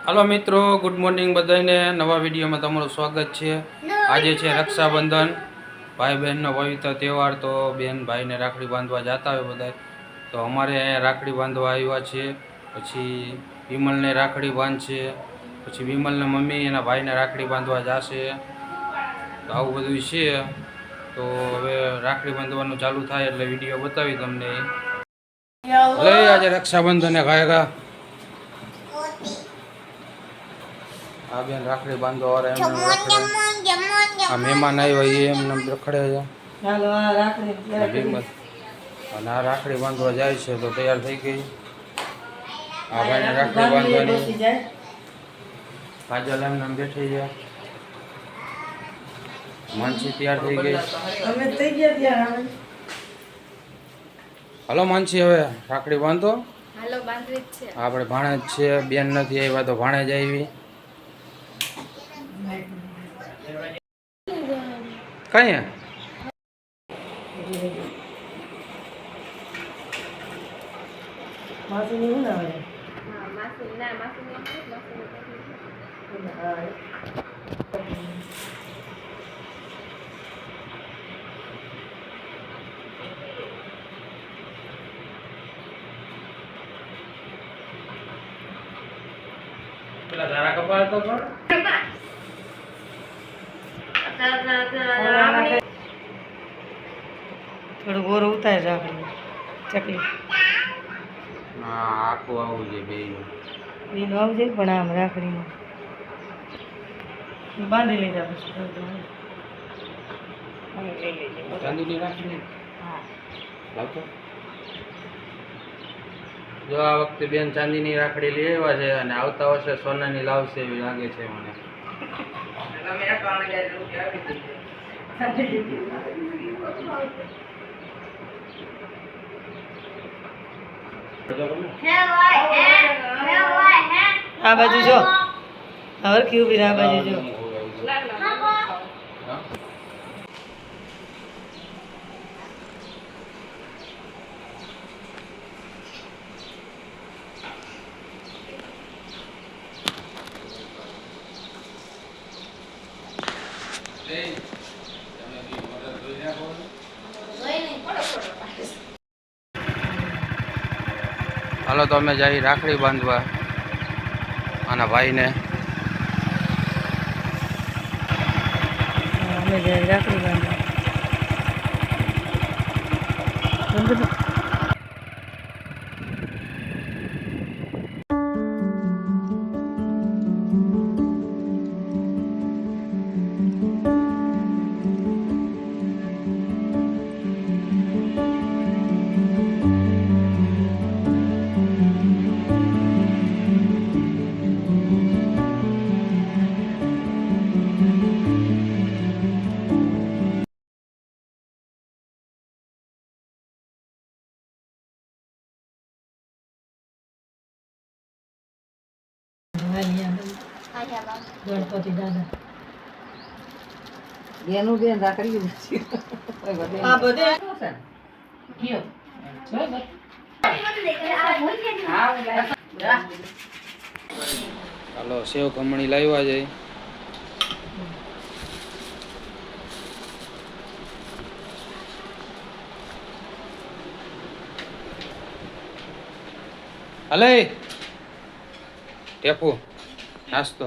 Hello मित्रों, good morning बधाने नवा विडियो में तमारू स्वागत है। आज है रक्षाबंधन, भाई बहन पवित्र त्यौहार। तो बेन भाई ने राखड़ी बांधवा जाता है बधाई। तो अमारे अँ राखड़ी बांधवा आव्या छे। पछी विमल ने राखड़ी बांधशे, पछी विमल ने मम्मी एना भाई ने राखड़ी बांधवा जाशे। तो आवुं बधुं छे। तो हवे राखड़ी बांधवानुं चालू थाय एटले विडियो बतावी तमने। लई आज रक्षाबंधन खाएगा आ बेन राखड़ी बांधवा वाळा एम रखड़े। आ मेहमान आव्या ए एमने रखड़े है। અને આ રાખડી બાંધવા જાય છે તો તૈયાર થઈ ગઈ। આ ભાઈને રાખડી બાંધવાની કાજલ એમને બેઠી છે। માનસી તૈયાર થઈ ગઈ। અમે થઈ ગયા તૈયાર। હાલો માનસી, હવે રાખડી બાંધો। હાલો બાંધવી જ છે। આપણે ભાણેજ છે, બેન નથી આવ્યા તો ભાણેજ આવી। કઈ मासी नहीं ना है। हां मासी ना, मासी नहीं, मासी नहीं। हां પેલા ધારા કપાળ તો પણ થોડું ગોર ઉતાર રાખી ચકલી। हाँ आखो आवजे बेन आवजे पण आम राखड़ी बांधी लीधा पछी चांदीनी राखड़ी। हाँ लावतो जो आ वखते बेन चांदीनी राखड़ी लई आव्या छे अने आवता वर्षे सोनानी लावशे एवी लागे छे मने। તમે 5000 રૂપિયા આપી દીધી। आ बाजू जो और क्यों भी आ बाजू जो हालो तो अमे जाई राखड़ी बांधवा आना भाई ने। अमे जाई राखड़ी बांधवा। गणपति दादा एनु बेन राखड़ी आ बदे कियो हेलो सेव खमणी लाव्या जाय। हले टेपू नास्तो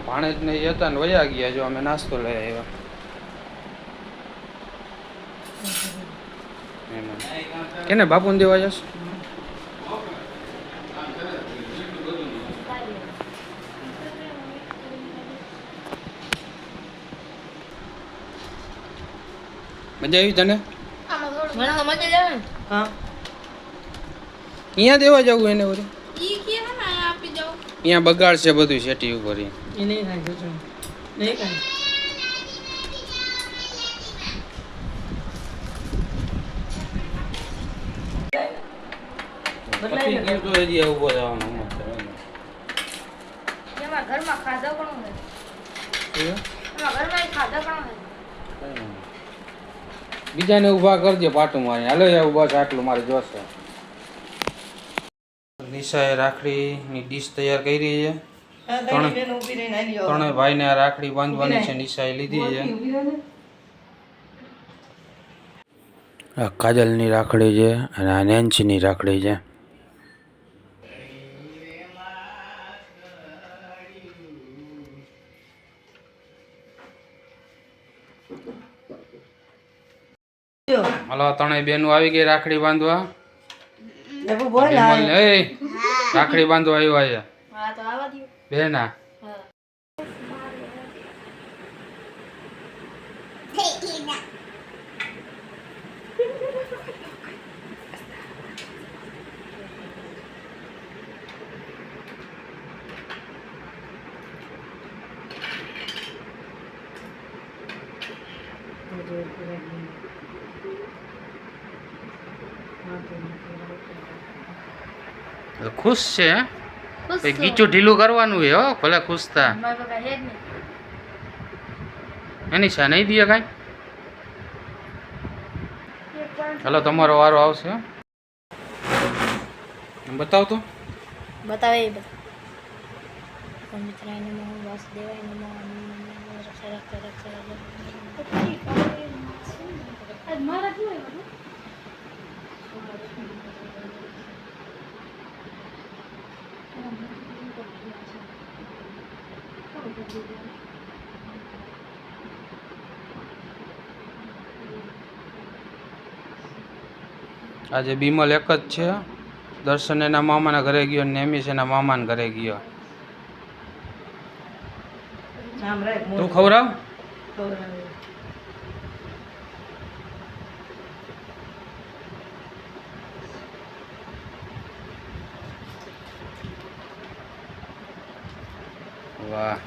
भाणेज ने હતા ને વયા ગયા। જો અમે નાસ્તો લઈ આવ્યા। કેને બાપુને દેવા જશ? મજા આવી તને? મને તો મજા જ આવે ને। હા અહીંયા દેવા જવું એને ઓરે ઈ કે હે ને આપી જાવ। અહીંયા બગાડશે બધું સેટી ઉપર ઈ નહીં કાઈ જોજો નહીં કાઈ બદલાઈ ગયો તો હજી ઉભો રહેવાનો મત એમાં ઘરમાં ખાધા પણ હોય એમાં ઘરમાં ખાધા પણ હોય બીજાને ઊભા કરજે પાટું મારી. હાલો એવું બસ આટલું મારે જોશે. નિશાએ રાખડીની ડીશ તૈયાર કરી છે. ત્રણેય ભાઈને આ રાખડી બાંધવાની છે. નિશાએ લીધી છે. આ કાજલની રાખડી છે અને આ નેન્સીની રાખડી છે. હાલો ત્રણેય બેનો આવી ગઈ રાખડી બાંધવા. રાખડી બાંધવા આવ્યા છે બેના. ખુશ છે. ગીચું ઢીલું કરવાનું છે હો, ભલે ખુશ થા. એની શા નહીં દે કાંઈ. હાલો તમારો વારો આવશે. બતાવ તો. બતાવે પવિત્રાય નમઃ વાસુદેવાય નમઃ રક્ષા રક્ષા રક્ષા મારા આજે બીમલ એક જ છે. દર્શન એના મામાના ઘરે ગયો, નેમિસ એના મામાના ઘરે ગયો. તું ખવડાવ. વાહ.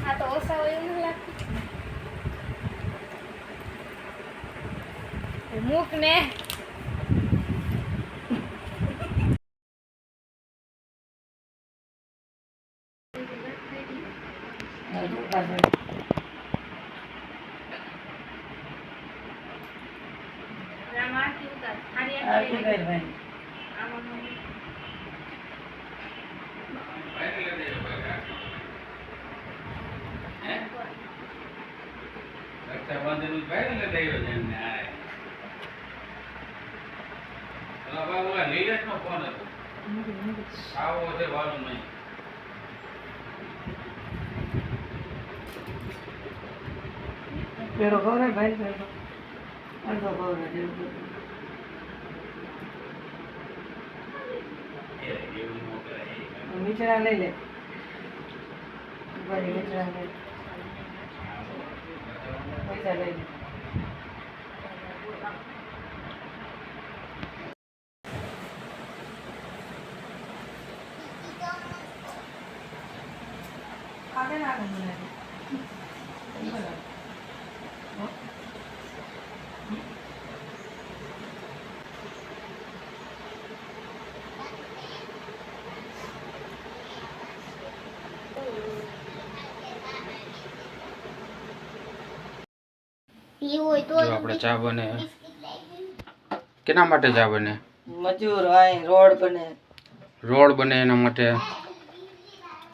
આ તો ઓછા હોય એવું લાગતું. મૂક ને. Pero cobra el baile, algo cobra. Michera lele. Vale, michera lele. Paisa lele. Ada nada como lele. જો આપણે ચા બને. કેના માટે ચા બને? મજૂર હોય, રોડ બને. રોડ બને એના માટે.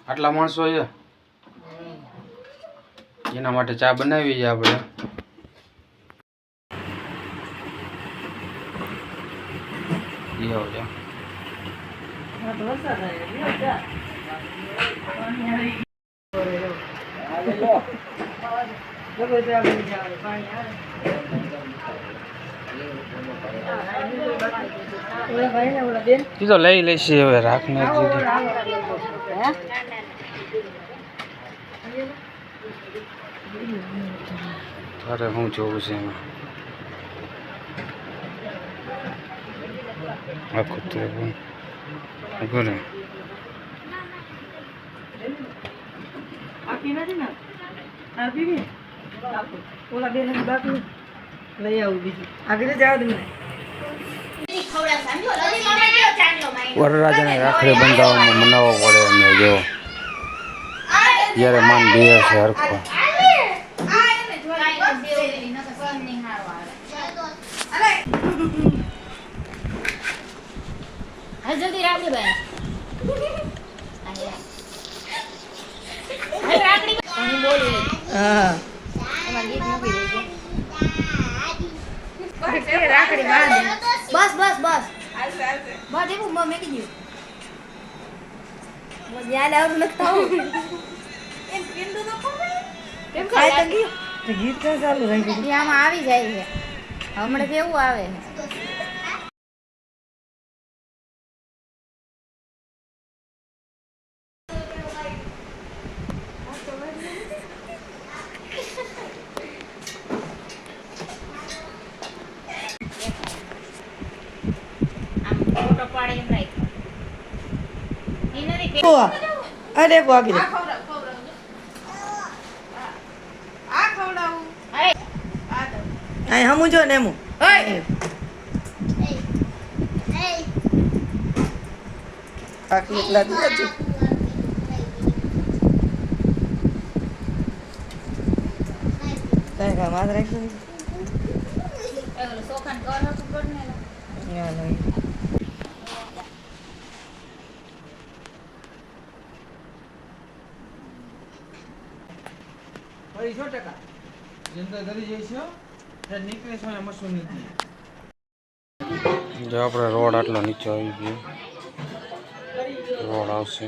આટલા માણસો છે. એના માટે ચા બનાવી છે આપણે. લ્યો લ્યો. હા તો વરસાદ આવ્યો લ્યો ચા પાણી આવી જબર ચા બની જાય પાણી આવે ઓલા ભાઈ ને ઓલા બેન એ તો લઈ લેશે હવે રાખને દીધી. અરે હું જોઉં છે એમાં આખું તો ઘરે બાકી નથી ને આ પીવી ઓલા બેન બાકી લઈ આવું બીજું આગળ જવા દે મને વરરાજાને રાખડી બંધાવવામાં મનાવવો પડે એમને જો જ્યારે માન બે છે હરખો. જલ્દી રાખી ભાઈ હા રાખડી બાંધ બસ બસ બસ બસ એવું મેં કીધું બસ યાદ આવતું લખતા હું એમ પિંડું તો કેમ ખાય તો ગયું તો ગીત ક્યાં ચાલુ રહી ગયું આમાં આવી જાય છે હમણાં કેવું આવે છે ફોટો પાડે એમ રાખ ઈ નથી અરે વાગી દે અહીં હમું જો ને એમું આખી એકલા દીધા છું કાંઈ કામ હાથ રાખ્યું ઓલો સોખાન કર હતું ગડ ને યા નહીં જો આપણે રોડ આટલો નીચે આવી ગયો રોડ આવશે